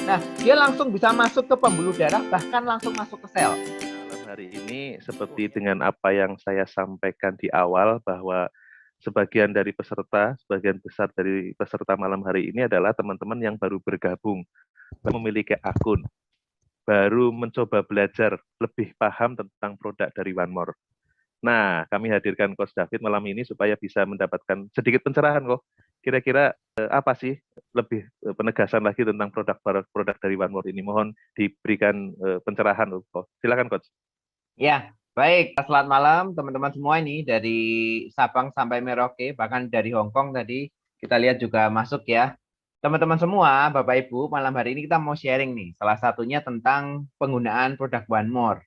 Nah, dia langsung bisa masuk ke pembuluh darah, bahkan langsung masuk ke sel. Malam hari ini seperti dengan apa yang saya sampaikan di awal bahwa sebagian besar dari peserta malam hari ini adalah teman-teman yang baru bergabung, memiliki akun, baru mencoba belajar lebih paham tentang produk dari One More. Nah, kami hadirkan Coach David malam ini supaya bisa mendapatkan sedikit pencerahan kok. Kira-kira apa sih lebih penegasan lagi tentang produk dari One More ini? Mohon diberikan pencerahan, Coach. Silakan, Coach. Ya, baik. Selamat malam teman-teman semua ini dari Sabang sampai Merauke, bahkan dari Hong Kong tadi kita lihat juga masuk ya. Teman-teman semua, Bapak Ibu, malam hari ini kita mau sharing nih. Salah satunya tentang penggunaan produk One More.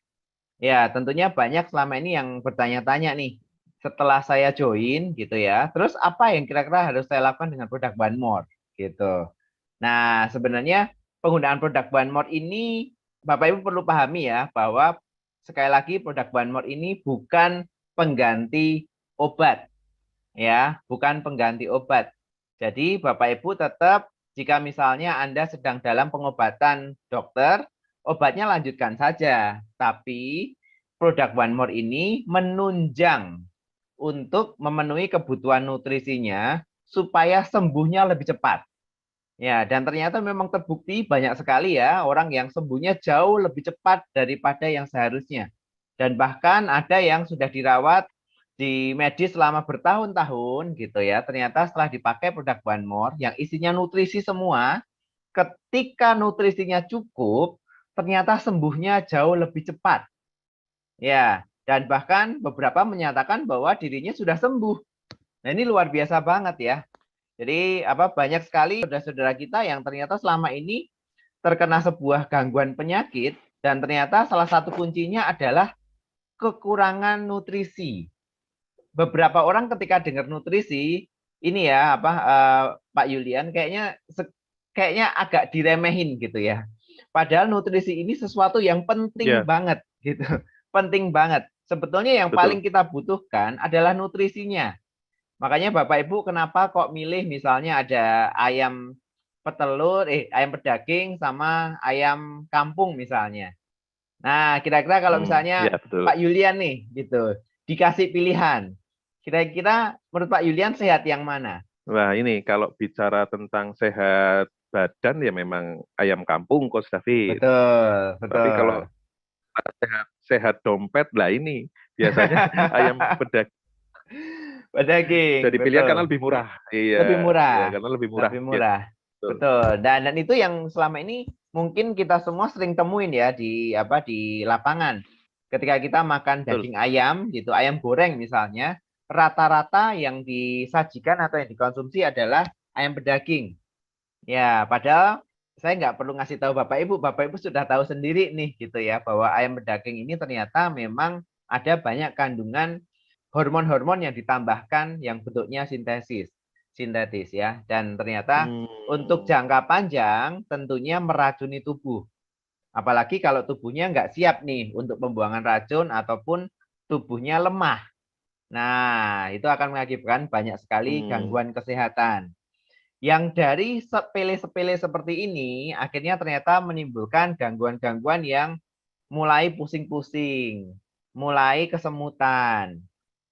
Ya, tentunya banyak selama ini yang bertanya-tanya nih. Setelah saya join gitu ya, terus apa yang kira-kira harus saya lakukan dengan produk One More gitu. Nah, sebenarnya penggunaan produk One More ini Bapak Ibu perlu pahami ya bahwa sekali lagi produk One More ini bukan pengganti obat ya, bukan pengganti obat. Jadi Bapak Ibu tetap jika misalnya Anda sedang dalam pengobatan dokter, obatnya lanjutkan saja. Tapi produk One More ini menunjang untuk memenuhi kebutuhan nutrisinya supaya sembuhnya lebih cepat. Ya, dan ternyata memang terbukti banyak sekali ya orang yang sembuhnya jauh lebih cepat daripada yang seharusnya. Dan bahkan ada yang sudah dirawat di medis selama bertahun-tahun gitu ya. Ternyata setelah dipakai produk One More yang isinya nutrisi semua, ketika nutrisinya cukup, ternyata sembuhnya jauh lebih cepat. Ya, dan bahkan beberapa menyatakan bahwa dirinya sudah sembuh. Nah, ini luar biasa banget ya. Jadi banyak sekali saudara-saudara kita yang ternyata selama ini terkena sebuah gangguan penyakit dan ternyata salah satu kuncinya adalah kekurangan nutrisi. Beberapa orang ketika dengar nutrisi ini ya Pak Yulian kayaknya agak diremehin gitu ya. Padahal nutrisi ini sesuatu yang penting Ya, banget gitu. Penting banget. Sebetulnya yang paling betul. kita butuhkan adalah nutrisinya. Makanya Bapak Ibu kenapa kok milih misalnya ada ayam ayam pedaging sama ayam kampung misalnya. Nah, kira-kira kalau misalnya Ya, betul. Pak Yulian nih gitu, dikasih pilihan. Kira-kira menurut Pak Yulian sehat yang mana? Wah, ini kalau bicara tentang sehat badan ya memang ayam kampung, Coach David. Betul, Tapi kalau betul. sehat sehat dompet lah ini biasanya ayam pedagang Pedaging, jadi pilihan karena betul. lebih murah. Iya, Lebih ya murah, karena lebih murah. lebih Iya, murah. betul. Betul. Dan itu yang selama ini mungkin kita semua sering temuin ya di lapangan. Ketika kita makan Betul. daging ayam gitu, ayam goreng misalnya, rata-rata yang disajikan atau yang dikonsumsi adalah ayam pedaging. Ya, padahal saya nggak perlu ngasih tahu Bapak Ibu sudah tahu sendiri nih gitu ya, bahwa ayam pedaging ini ternyata memang ada banyak kandungan hormon-hormon yang ditambahkan yang bentuknya sintetis ya. Dan ternyata untuk Hmm, jangka panjang tentunya meracuni tubuh. Apalagi kalau tubuhnya nggak siap nih untuk pembuangan racun ataupun tubuhnya lemah. Nah, itu akan mengakibatkan banyak sekali hmm, gangguan kesehatan. Yang dari sepele-sepele seperti ini, akhirnya ternyata menimbulkan gangguan-gangguan yang mulai pusing-pusing, mulai kesemutan,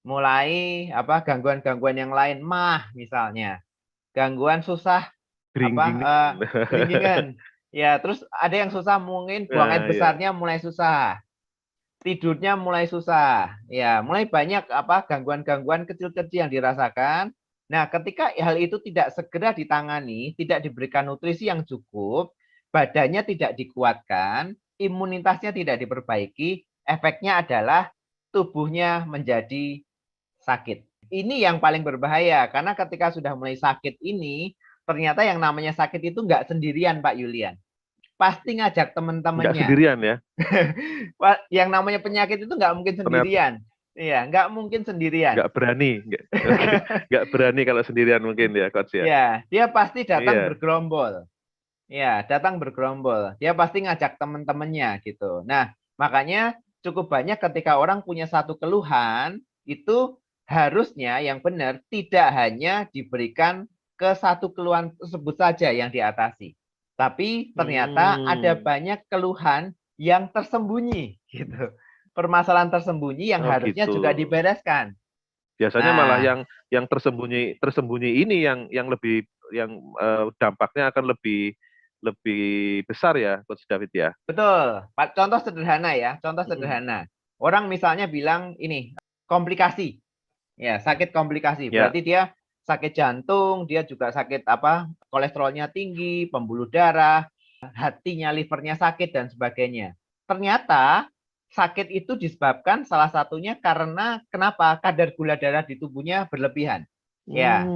mulai gangguan-gangguan yang lain, mah misalnya, gangguan susah Geringgingan. gelinggingan. Ya, terus ada yang susah mungkin buang air Nah, ya. besarnya mulai susah, tidurnya mulai susah. Ya, mulai banyak gangguan-gangguan kecil-kecil yang dirasakan. Nah, ketika hal itu tidak segera ditangani, tidak diberikan nutrisi yang cukup, badannya tidak dikuatkan, imunitasnya tidak diperbaiki, efeknya adalah tubuhnya menjadi sakit. Ini yang paling berbahaya karena ketika sudah mulai sakit ini, ternyata yang namanya sakit itu nggak sendirian, Pak Yulian. Pasti ngajak Nggak teman-temannya. sendirian ya. Yang namanya penyakit itu nggak mungkin Ternyata sendirian. Iya, nggak mungkin sendirian. nggak berani. Nggak berani kalau sendirian mungkin ya, Coach ya. Ya, dia pasti datang Iya. bergerombol. Ya, datang bergerombol. Dia pasti ngajak teman-temannya gitu. Nah, makanya cukup banyak ketika orang punya satu keluhan, itu harusnya yang benar tidak hanya diberikan ke satu keluhan tersebut saja yang diatasi. Tapi ternyata ada banyak keluhan yang tersembunyi gitu. Permasalahan tersembunyi yang Oh harusnya gitu. juga dibereskan. Biasanya malah Nah, yang tersembunyi ini yang lebih dampaknya akan lebih besar ya, Coach David ya. betul. Contoh sederhana ya, contoh Mm. sederhana. Orang misalnya bilang ini komplikasi, ya sakit komplikasi. Ya. Berarti dia sakit jantung, dia juga sakit apa? Kolesterolnya tinggi, pembuluh darah, hatinya, livernya sakit dan sebagainya. Ternyata sakit itu disebabkan salah satunya karena kenapa? Kadar gula darah di tubuhnya berlebihan. Ya,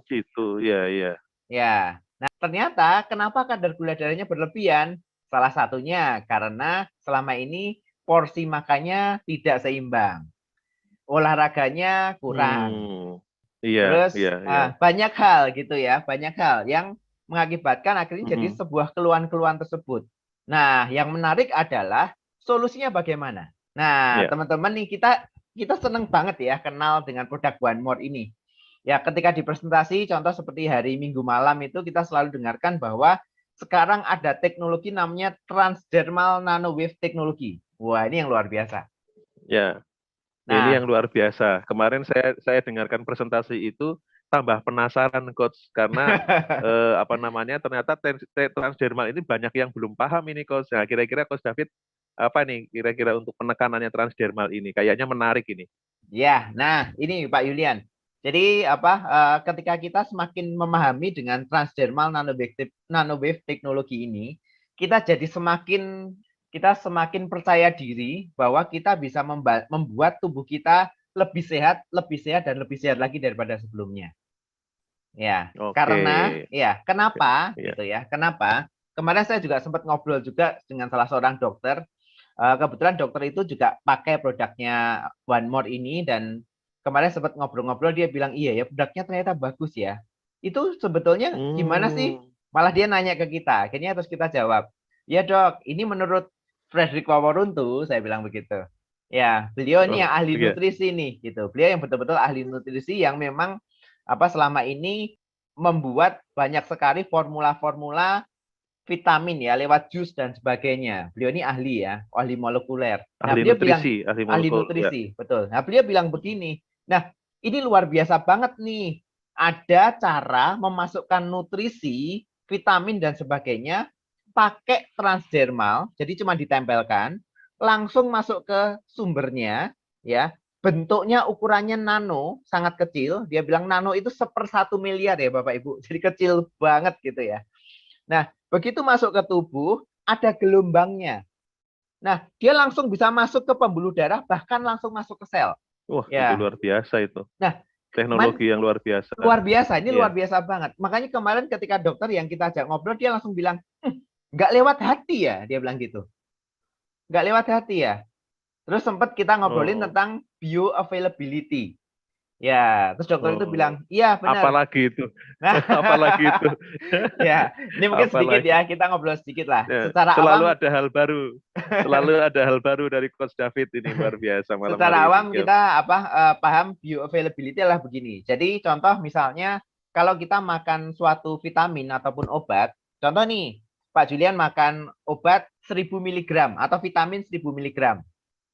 Gitu. Ya, ya. ya. Nah, ternyata kenapa kadar gula darahnya berlebihan? Salah satunya karena selama ini porsi makannya tidak seimbang, olahraganya kurang. Hmm. Iya, Terus iya, iya. banyak hal gitu ya, banyak hal yang mengakibatkan akhirnya jadi Mm-mm. sebuah keluhan-keluhan tersebut. Nah, yang menarik adalah solusinya bagaimana. Nah, Ya. teman-teman nih kita kita seneng banget ya kenal dengan produk One More ini. Ya, ketika di presentasi contoh seperti hari Minggu malam itu kita selalu dengarkan bahwa sekarang ada teknologi namanya transdermal nanowave teknologi. Wah, ini yang luar biasa. Ya. Ini yang Nah, luar biasa. Kemarin saya dengarkan presentasi itu tambah penasaran Coach karena apa namanya ternyata transdermal ini banyak yang belum paham ini Coach. Nah, kira-kira Coach David apa nih kira-kira untuk penekanannya transdermal ini? Kayaknya menarik ini. ya, nah ini Pak Yulian. Jadi apa? Ketika kita semakin memahami dengan transdermal nanowave teknologi ini, kita semakin percaya diri bahwa kita bisa membuat tubuh kita lebih sehat dan lebih sehat lagi daripada sebelumnya. Ya, Oke. kenapa Ya. gitu ya? Kenapa? Kemarin saya juga sempat ngobrol juga dengan salah seorang dokter. Kebetulan dokter itu juga pakai produknya One More ini dan kemarin sempat ngobrol-ngobrol dia bilang iya ya produknya ternyata bagus ya. Itu sebetulnya gimana sih? Hmm. Malah dia nanya ke kita. Akhirnya terus kita jawab, ya dok, ini menurut Frederick Waworuntu, saya bilang begitu. Ya, beliau ini Oh, yang ahli iya. nutrisi nih, gitu. Beliau yang betul-betul ahli nutrisi yang memang apa selama ini membuat banyak sekali formula-formula vitamin ya lewat jus dan sebagainya. Beliau ini ahli ya, ahli molekuler. Nah, Ahli beliau bilang nutrisi, ahli ahli molekul. Ya. nutrisi, betul. Nah, beliau bilang begini. Nah, ini luar biasa banget nih. Ada cara memasukkan nutrisi, vitamin dan sebagainya pakai transdermal, jadi cuma ditempelkan, langsung masuk ke sumbernya, ya. Bentuknya ukurannya nano, sangat kecil. Dia bilang nano itu 1/1 miliar ya Bapak Ibu. Jadi kecil banget gitu ya. Nah, begitu masuk ke tubuh, ada gelombangnya. Nah, dia langsung bisa masuk ke pembuluh darah, bahkan langsung masuk ke sel. Wah, itu Ya. luar biasa itu. Nah, Teknologi yang luar biasa. luar biasa. Ini luar Ya. biasa banget. Makanya kemarin ketika dokter yang kita ajak ngobrol, dia langsung bilang, nggak lewat hati ya, dia bilang gitu. Nggak lewat hati ya. Terus sempat kita ngobrolin Oh. tentang bioavailability. Ya, terus dokter itu Oh. bilang, iya benar. Apalagi itu. Apalagi itu. Ya, ini mungkin sedikit Apalagi. ya, kita ngobrol sedikit lah. Ya, Secara selalu awam, ada hal baru. Selalu ada hal baru dari Coach David ini luar biasa malam secara hari ini. awam kita paham bioavailability adalah begini. Jadi contoh misalnya kalau kita makan suatu vitamin ataupun obat, contoh nih Pak Julian makan obat 1000 mg atau vitamin 1000 mg.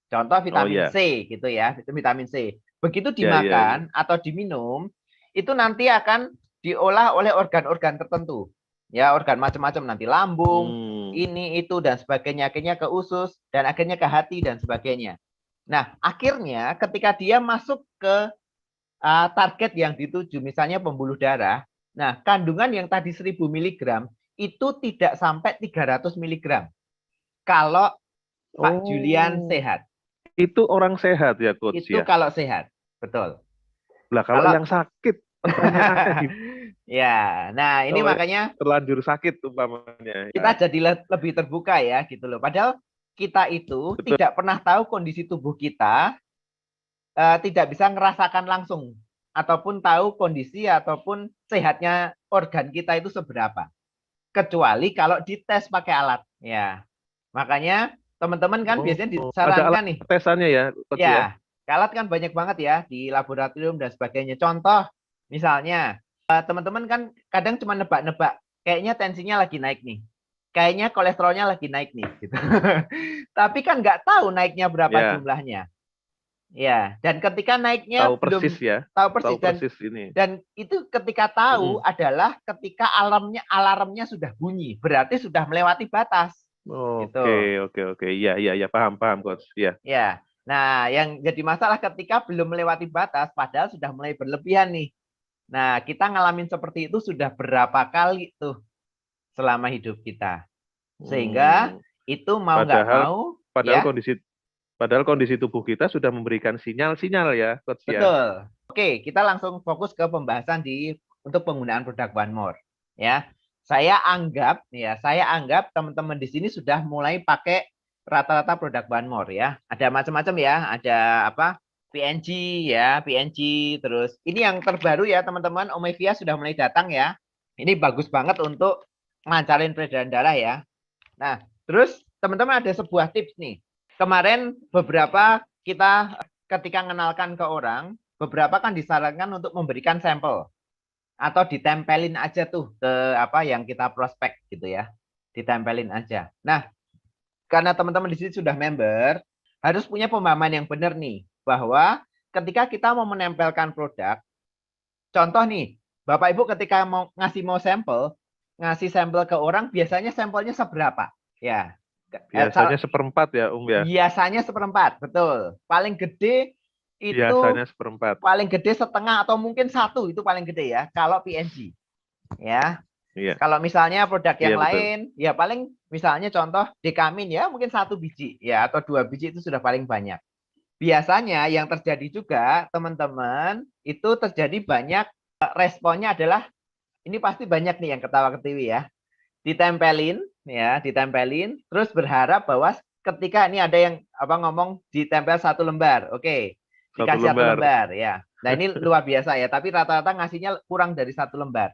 Contoh Oh vitamin ya, C gitu ya, itu vitamin C. Begitu ya, ya, ya. dimakan atau diminum, itu nanti akan diolah oleh organ-organ tertentu. Ya, organ macam-macam nanti lambung, Hmm. ini itu dan sebagainya, akhirnya ke usus dan akhirnya ke hati dan sebagainya. Nah, akhirnya ketika dia masuk ke target yang dituju, misalnya pembuluh darah, nah kandungan yang tadi 1000 mg itu tidak sampai 300 mg. Kalau Pak Julian Oh, sehat, itu orang sehat ya Coach itu ya. kalau sehat, betul. Lah kalau Kalau yang sakit pertanyaannya ya, nah ini kalau yang makanya terlanjur sakit umpamanya kita ya. jadi lebih terbuka ya gitu loh. Padahal kita itu Betul. tidak pernah tahu kondisi tubuh kita, tidak bisa ngerasakan langsung ataupun tahu kondisi ataupun sehatnya organ kita itu seberapa. Kecuali kalau dites pakai alat. Ya, makanya teman-teman kan Oh, biasanya ada alat disarankan nih. tesannya ya Coach ya. Ya, alat kan banyak banget ya di laboratorium dan sebagainya. Contoh, misalnya teman-teman kan kadang cuma nebak-nebak. kayaknya tensinya lagi naik nih. Kayaknya kolesterolnya lagi naik nih gitu. Tapi kan nggak tahu naiknya berapa Ya, jumlahnya. Ya, dan ketika naiknya tahu persis belum ya, tahu tahu persis, persis ini. dan itu ketika tahu Mm-mm. adalah ketika alarmnya sudah bunyi, berarti sudah melewati batas Oke, gitu. oke, oke. Iya, iya, iya, paham, paham, Coach. Iya. Ya. Nah, yang jadi masalah ketika belum melewati batas padahal sudah mulai berlebihan nih. Nah, kita ngalamin seperti itu sudah berapa kali tuh selama hidup kita. Sehingga Hmm, itu mau nggak padahal mau padahal ya. kondisi tubuh kita sudah memberikan sinyal-sinyal ya, Coach ya. Betul. Oke, kita langsung fokus ke pembahasan untuk penggunaan produk One More. Ya, saya anggap teman-teman di sini sudah mulai pakai rata-rata produk One More ya. Ada macam-macam ya, ada apa? PNG ya, PNG. Terus ini yang terbaru ya teman-teman, Omevia sudah mulai datang ya. Ini bagus banget untuk ngelancarin peredaran darah ya. Nah, terus teman-teman ada sebuah tips nih. Kemarin beberapa kita ketika mengenalkan ke orang, beberapa kan disarankan untuk memberikan sampel atau ditempelin aja tuh ke apa yang kita prospek gitu ya. Ditempelin aja. Nah, karena teman-teman di sini sudah member, harus punya pemahaman yang benar nih bahwa ketika kita mau menempelkan produk, contoh nih, Bapak Ibu ketika mau sampel, ngasih sampel ke orang biasanya sampelnya seberapa? Ya. Biasanya seperempat ya, ya. Biasanya seperempat, betul. Paling gede itu Biasanya seperempat. paling gede setengah atau mungkin satu itu paling gede ya kalau PNG ya. Iya, Kalau misalnya produk iya yang betul. lain ya paling misalnya contoh Dekamin ya mungkin 1 biji ya atau 2 biji itu sudah paling banyak. Biasanya yang terjadi juga teman-teman itu terjadi banyak responnya adalah ini pasti banyak nih yang ketawa-ketiwi ya. Ditempelin terus berharap bahwa ketika ini ada yang apa ngomong ditempel 1 lembar. Oke. Satu Dikasih satu lembar. lembar ya. Nah, ini luar biasa ya, tapi rata-rata ngasihnya kurang dari 1 lembar.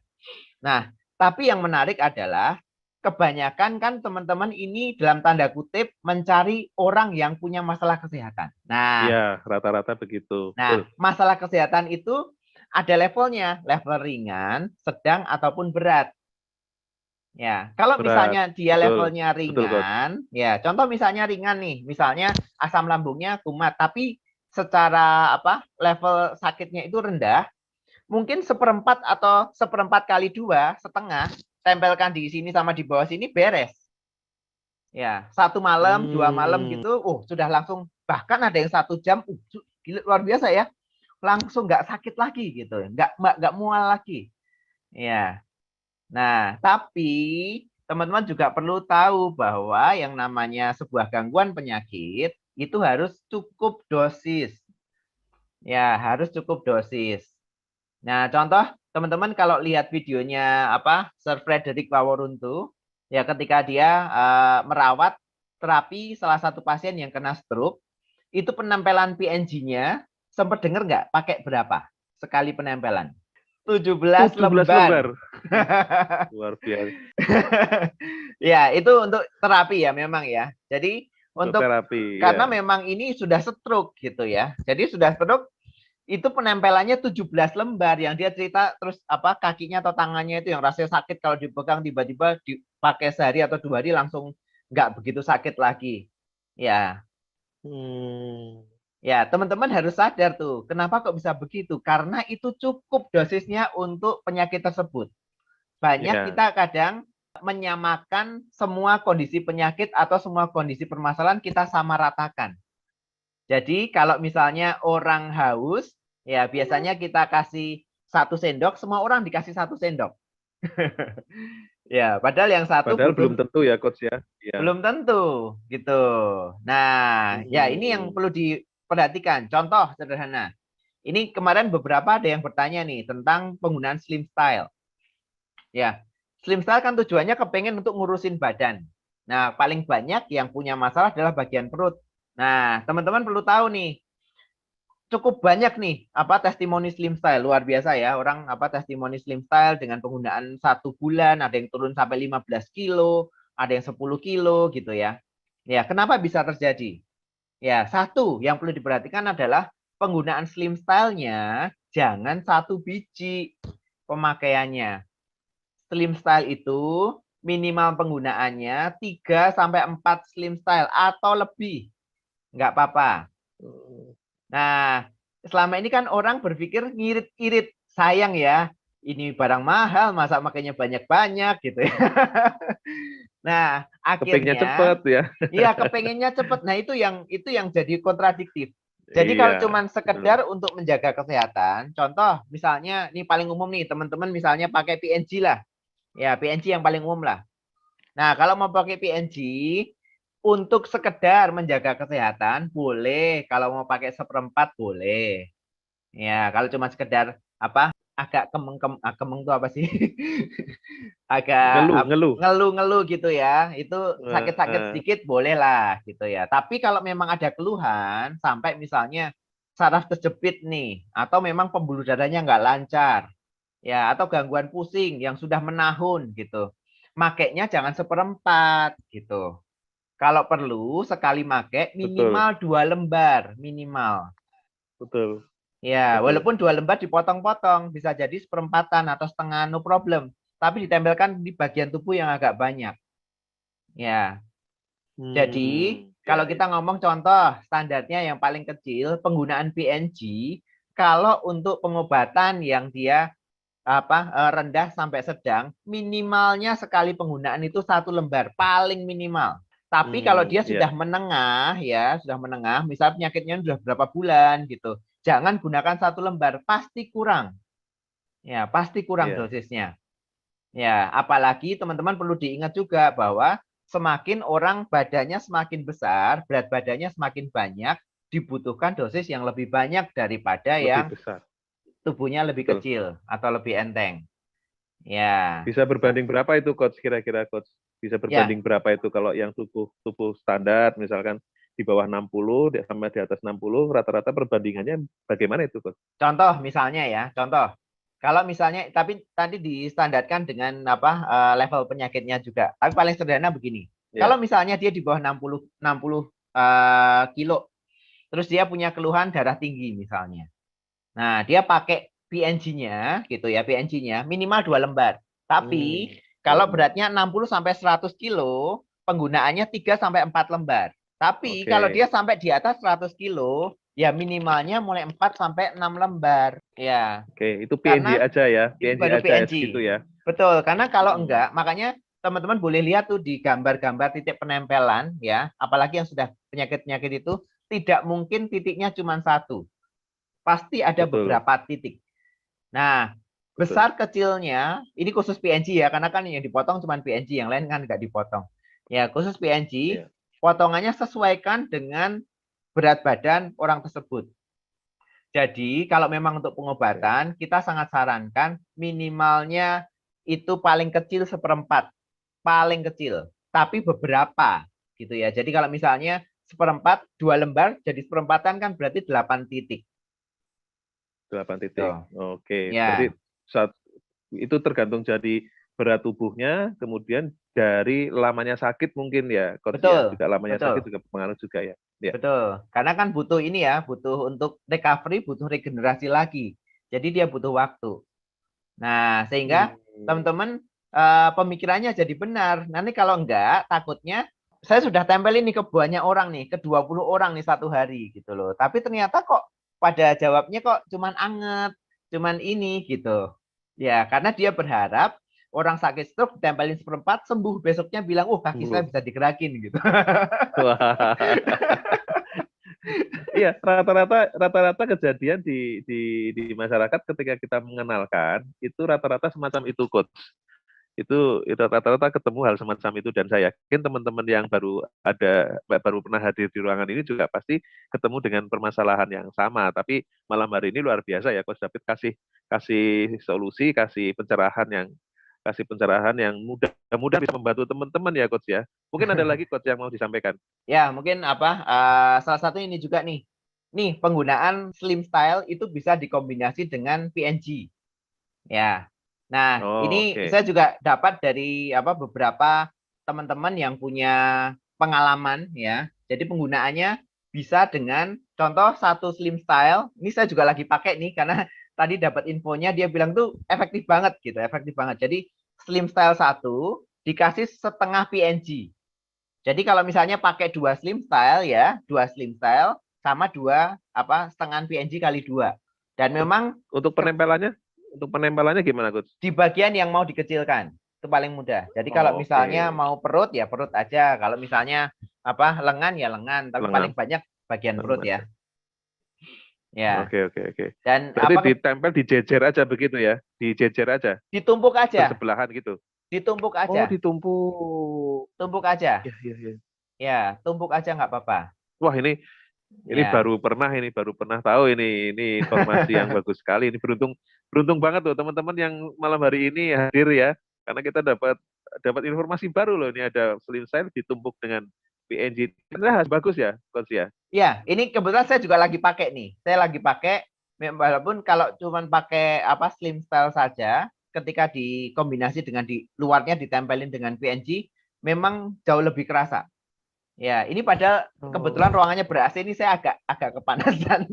Nah, tapi yang menarik adalah kebanyakan kan teman-teman ini dalam tanda kutip mencari orang yang punya masalah kesehatan. Iya, rata-rata begitu. Betul. Nah, masalah kesehatan itu ada levelnya, level ringan, sedang ataupun berat. Ya, kalau Berat. misalnya dia Betul. levelnya Betul, Coach. ringan, ya contoh misalnya ringan nih, misalnya asam lambungnya kumat, tapi secara apa level sakitnya itu rendah, mungkin seperempat atau seperempat kali dua, setengah, tempelkan di sini sama di bawah sini beres. Ya, 1 malam, 2 malam Hmm, gitu, sudah langsung, bahkan ada yang 1 jam, gila, luar biasa ya, langsung nggak sakit lagi gitu, nggak mual lagi. Ya, nah, tapi teman-teman juga perlu tahu bahwa yang namanya sebuah gangguan penyakit itu harus cukup dosis. Ya, harus cukup dosis. Nah, contoh teman-teman kalau lihat videonya apa Sir Frederick Waworuntu, ya ketika dia merawat terapi salah satu pasien yang kena stroke, itu penempelan PNG-nya sempat dengar nggak pakai berapa sekali penempelan? 17 17 lembar. lembar. Luar biasa. Ya, itu untuk terapi ya memang ya. Jadi Untuk untuk terapi, karena ya. memang ini sudah stroke gitu ya. Jadi sudah stroke itu penempelannya 17 lembar yang dia cerita terus apa kakinya atau tangannya itu yang rasanya sakit kalau dipegang tiba-tiba dipakai sehari atau 2 hari langsung nggak begitu sakit lagi. Ya, Hmm, ya teman-teman harus sadar tuh kenapa kok bisa begitu karena itu cukup dosisnya untuk penyakit tersebut. Banyak ya. kita kadang menyamakan semua kondisi penyakit atau semua kondisi permasalahan kita sama ratakan. Jadi kalau misalnya orang haus, ya biasanya kita kasih 1 sendok, semua orang dikasih 1 sendok. Ya, padahal yang satu Padahal belum butuh tentu ya, Coach ya. Ya. belum tentu gitu. Nah, ya ini yang Hmm, perlu diperhatikan. Contoh sederhana. Ini kemarin beberapa ada yang bertanya nih tentang penggunaan slim style. Ya, slim style kan tujuannya kepengen untuk ngurusin badan. Nah, paling banyak yang punya masalah adalah bagian perut. Nah, teman-teman perlu tahu nih, cukup banyak nih apa testimoni slim style luar biasa ya orang apa testimoni slim style dengan penggunaan 1 bulan ada yang turun sampai 15 kilo ada yang 10 kilo gitu ya ya kenapa bisa terjadi ya satu yang perlu diperhatikan adalah penggunaan slim style-nya jangan 1 biji pemakaiannya slim style itu minimal penggunaannya 3 sampai 4 slim style atau lebih. Nggak apa-apa. Nah, selama ini kan orang berpikir ngirit-irit, sayang ya, ini barang mahal, masa makanya banyak-banyak gitu ya. Nah, Kepingnya akhirnya, cepet ya. iya kepengennya cepet. Nah, itu yang jadi kontradiktif. Jadi kalau Iya, cuman sekedar untuk menjaga kesehatan, contoh misalnya, ini paling umum nih, teman-teman misalnya pakai PNG lah. Ya, PNG yang paling umum lah. Nah, kalau mau pakai PNG, untuk sekedar menjaga kesehatan, boleh. Kalau mau pakai seperempat, boleh. Ya, kalau cuma sekedar apa agak kemeng itu apa sih? Agak ngeluh. ngeluh-ngeluh gitu ya. Itu sakit-sakit Eh, sedikit boleh lah gitu ya. Tapi kalau memang ada keluhan sampai misalnya saraf terjepit nih atau memang pembuluh darahnya nggak lancar ya atau gangguan pusing yang sudah menahun gitu. Makainya jangan seperempat gitu. Kalau perlu sekali make betul, minimal 2 lembar minimal. betul, Ya, betul. walaupun 2 lembar dipotong-potong, bisa jadi seperempatan atau setengah, no problem. Tapi ditempelkan di bagian tubuh yang agak banyak. Ya, jadi Ya, kalau ya. kita ngomong contoh standarnya yang paling kecil, penggunaan PNG, kalau untuk pengobatan yang dia rendah sampai sedang, minimalnya sekali penggunaan itu 1 lembar, paling minimal. Tapi kalau dia Ya. sudah menengah, ya sudah menengah, misal penyakitnya sudah berapa bulan gitu, jangan gunakan 1 lembar, pasti kurang. Ya, pasti kurang Ya. dosisnya. Ya, apalagi teman-teman perlu diingat juga bahwa semakin orang badannya semakin besar, berat badannya semakin banyak, dibutuhkan dosis yang lebih banyak daripada Lebih yang besar, tubuhnya lebih betul. kecil atau lebih enteng. Ya, Bisa berbanding berapa itu coach kira-kira coach? Bisa ya. berbanding berapa itu kalau yang tubuh tubuh standar misalkan di bawah 60 sama di atas 60 rata-rata perbandingannya bagaimana itu coach? Contoh misalnya ya, contoh. Kalau misalnya, tapi tadi distandarkan dengan level penyakitnya juga. Tapi paling sederhana begini. Ya. Kalau misalnya dia di bawah 60 kilo, terus dia punya keluhan darah tinggi misalnya. Nah, dia pakai PNG-nya gitu ya, PNG-nya minimal 2 lembar. Tapi Dua kalau lembar. beratnya 60 sampai 100 kilo, penggunaannya 3 sampai 4 lembar. Tapi kalau Oke. dia sampai di atas 100 kilo, ya minimalnya mulai 4 sampai 6 lembar. Ya, Oke, itu PNG karena aja ya. itu PNG baru aja ya PNG. segitu ya. Betul, karena kalau Hmm. enggak, makanya teman-teman boleh lihat tuh di gambar-gambar titik penempelan ya, apalagi yang sudah penyakit-penyakit itu tidak mungkin titiknya cuma satu. Pasti ada Betul, beberapa titik. Nah, betul. besar kecilnya, ini khusus PNG ya, karena kan yang dipotong cuma PNG, yang lain kan nggak dipotong. Ya, khusus PNG, Ya. potongannya sesuaikan dengan berat badan orang tersebut. Jadi, kalau memang untuk Oke. pengobatan, kita sangat sarankan minimalnya itu paling kecil seperempat, paling kecil. Tapi beberapa, gitu ya. Jadi kalau misalnya seperempat, 2 lembar, jadi seperempatan kan berarti 8 titik. 8 titik. Tuh. Oke, berarti Ya, saat itu tergantung jadi berat tubuhnya, kemudian dari lamanya sakit mungkin ya, coach ya. betul, Juga lamanya sakit betul. juga pengaruh juga ya. Ya. Betul, karena kan butuh ini ya, butuh untuk recovery, butuh regenerasi lagi. Jadi dia butuh waktu. Nah, sehingga Hmm. teman-teman pemikirannya jadi benar. Nanti kalau enggak, takutnya saya sudah tempel ini ke banyak orang nih, ke 20 orang nih satu hari gitu loh. Tapi ternyata kok pada jawabnya kok cuman anget, cuman ini gitu. Ya, karena dia berharap orang sakit stroke tempelin seperempat sembuh, besoknya bilang, "Oh, kaki saya Sembuh. bisa digerakin" gitu. Wah. Iya, rata-rata kejadian di masyarakat ketika kita mengenalkan itu rata-rata semacam itu coach. Itu rata-rata ketemu hal semacam itu dan saya yakin teman-teman yang baru pernah hadir di ruangan ini juga pasti ketemu dengan permasalahan yang sama. Tapi malam hari ini luar biasa ya Coach David kasih kasih solusi, kasih pencerahan yang mudah-mudahan bisa membantu teman-teman ya Coach ya. Mungkin ada lagi Coach yang mau disampaikan. Ya, mungkin salah satu ini juga nih. Nih, penggunaan slim style itu bisa dikombinasi dengan PNG. Ya. Nah, Oh, ini oke. saya juga dapat dari beberapa teman-teman yang punya pengalaman ya. Jadi penggunaannya bisa dengan contoh satu slim style. Ini saya juga lagi pakai nih karena tadi dapat infonya dia bilang tuh efektif banget gitu, efektif banget. Jadi Slim Style 1 dikasih setengah PNG. Jadi kalau misalnya pakai 2 Slim Style ya, 2 Slim Style sama 2 setengah PNG kali 2. Dan memang untuk penempelannya gimana, Coach? Di bagian yang mau dikecilkan. Itu paling mudah. Jadi kalau misalnya mau perut ya perut aja. Kalau misalnya lengan ya lengan, tapi paling banyak bagian perut ya. Ya. Oke. Dan berarti ditempel dijejer aja begitu ya? Dijejer aja? Ditumpuk aja. Bersebelahan gitu? Ditumpuk aja. Oh, ditumpuk. Tumpuk aja. Iya. Ya, tumpuk aja nggak apa-apa. Wah, ini baru pernah tahu ini informasi yang bagus sekali. Ini beruntung banget loh teman-teman yang malam hari ini hadir ya. Karena kita dapat informasi baru loh. Ini ada Slim Style ditumpuk dengan PNG. Ternyata bagus ya, Coach ya? Iya, ini kebetulan saya juga lagi pakai nih. Saya lagi pakai, walaupun kalau cuma pakai Slim Style saja, ketika dikombinasi dengan di luarnya ditempelin dengan PNG, memang jauh lebih kerasa. Ya, ini padahal kebetulan ruangannya ber-AC, ini saya agak kepanasan.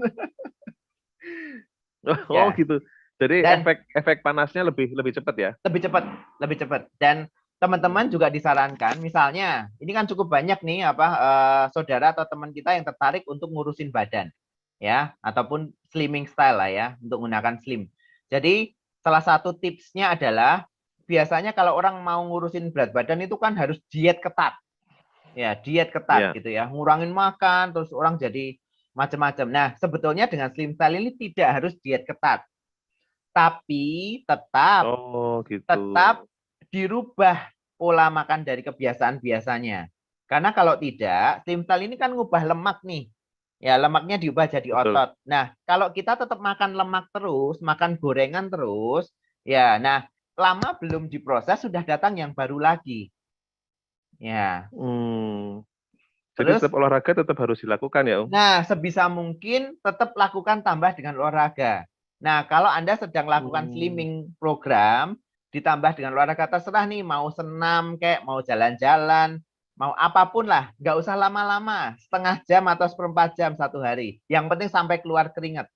Oh gitu. Jadi efek panasnya lebih cepat ya? Lebih cepat. Dan teman-teman juga disarankan, misalnya ini kan cukup banyak nih saudara atau teman kita yang tertarik untuk ngurusin badan, ya, ataupun slimming style lah ya, untuk menggunakan slim. Jadi salah satu tipsnya adalah biasanya kalau orang mau ngurusin berat badan itu kan harus diet ketat. Ya, diet ketat gitu ya. Ngurangin makan, terus orang jadi macam-macam. Nah, sebetulnya dengan Slim Style ini tidak harus diet ketat. Tapi tetap dirubah pola makan dari kebiasaan biasanya. Karena kalau tidak, Slim Style ini kan ngubah lemak nih. Ya, lemaknya diubah jadi otot. Nah, kalau kita tetap makan lemak terus, makan gorengan terus, ya, nah, lama belum diproses sudah datang yang baru lagi. Ya. Jadi tetap olahraga tetap harus dilakukan ya, Om? Nah, sebisa mungkin tetap lakukan tambah dengan olahraga. Nah, kalau Anda sedang lakukan slimming program, ditambah dengan olahraga, terserah nih, mau senam kayak, mau jalan-jalan, mau apapun lah, nggak usah lama-lama, setengah jam atau 1/4 jam satu hari. Yang penting sampai keluar keringat.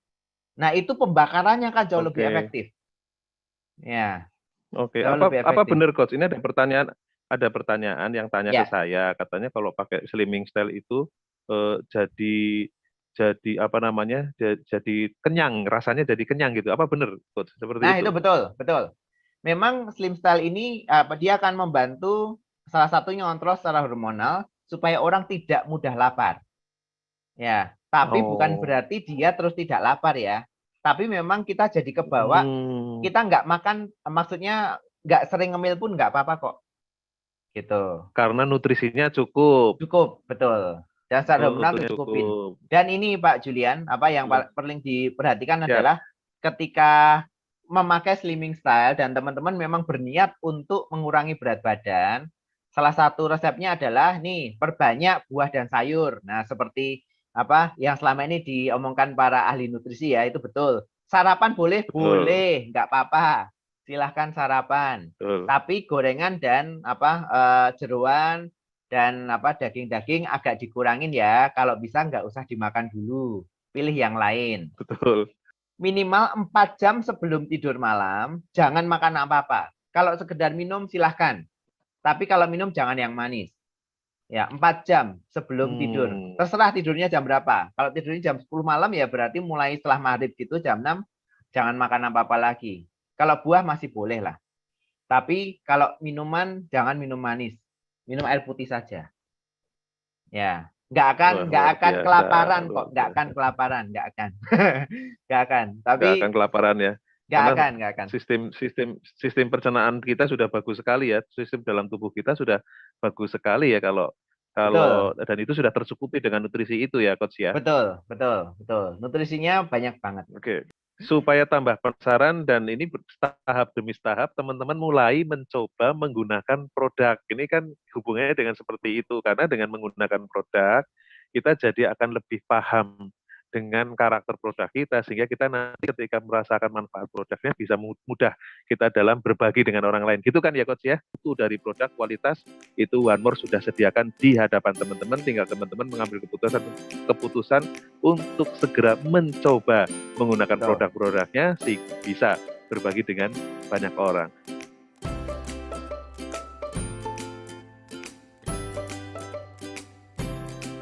Nah, itu pembakarannya kan jauh lebih efektif. Ya. Oke, apa benar, Coach? Ini ada pertanyaan yang tanya ke saya, katanya kalau pakai slimming style itu jadi kenyang, rasanya jadi kenyang gitu. Apa benar, Coach? Seperti itu? Nah, itu betul. Memang slim style ini dia akan membantu salah satunya ngontrol secara hormonal supaya orang tidak mudah lapar. Ya, tapi bukan berarti dia terus tidak lapar ya. Tapi memang kita jadi kebawa, kita nggak makan, maksudnya nggak sering ngemil pun nggak apa-apa kok. Gitu. Karena nutrisinya cukup. Cukup, betul. Dan secara hormonal cukupin. Dan ini Pak Julian, yang paling diperhatikan adalah ketika memakai slimming style dan teman-teman memang berniat untuk mengurangi berat badan, salah satu resepnya adalah nih, perbanyak buah dan sayur. Nah, seperti yang selama ini diomongkan para ahli nutrisi ya, itu betul. Sarapan boleh, nggak apa-apa. Silahkan sarapan. Tapi gorengan dan jeroan dan daging-daging agak dikurangin ya. Kalau bisa nggak usah dimakan dulu. Pilih yang lain. Betul. Minimal 4 jam sebelum tidur malam, jangan makan apa-apa. Kalau sekedar minum silahkan. Tapi kalau minum jangan yang manis. Ya, 4 jam sebelum tidur. Terserah tidurnya jam berapa. Kalau tidurnya jam 10 malam ya berarti mulai setelah maghrib gitu jam 6 jangan makan apa-apa lagi. Kalau buah masih boleh lah. Tapi kalau minuman jangan minum manis. Minum air putih saja. Ya, nggak akan kelaparan kok, nggak akan. Tapi nggak akan kelaparan ya. Nggak akan. Sistem pencernaan kita sudah bagus sekali ya. Sistem dalam tubuh kita sudah bagus sekali ya kalau dan itu sudah tercukupi dengan nutrisi itu ya, Coach ya. Betul. Nutrisinya banyak banget. Oke. Supaya tambah penasaran dan ini tahap demi tahap teman-teman mulai mencoba menggunakan produk. Ini kan hubungannya dengan seperti itu, karena dengan menggunakan produk kita jadi akan lebih paham dengan karakter produk kita, sehingga kita nanti ketika merasakan manfaat produknya bisa mudah kita dalam berbagi dengan orang lain. Gitu kan ya, Coach ya? Itu dari produk kualitas itu One More sudah sediakan di hadapan teman-teman, tinggal teman-teman mengambil keputusan untuk segera mencoba menggunakan produk-produknya sehingga bisa berbagi dengan banyak orang.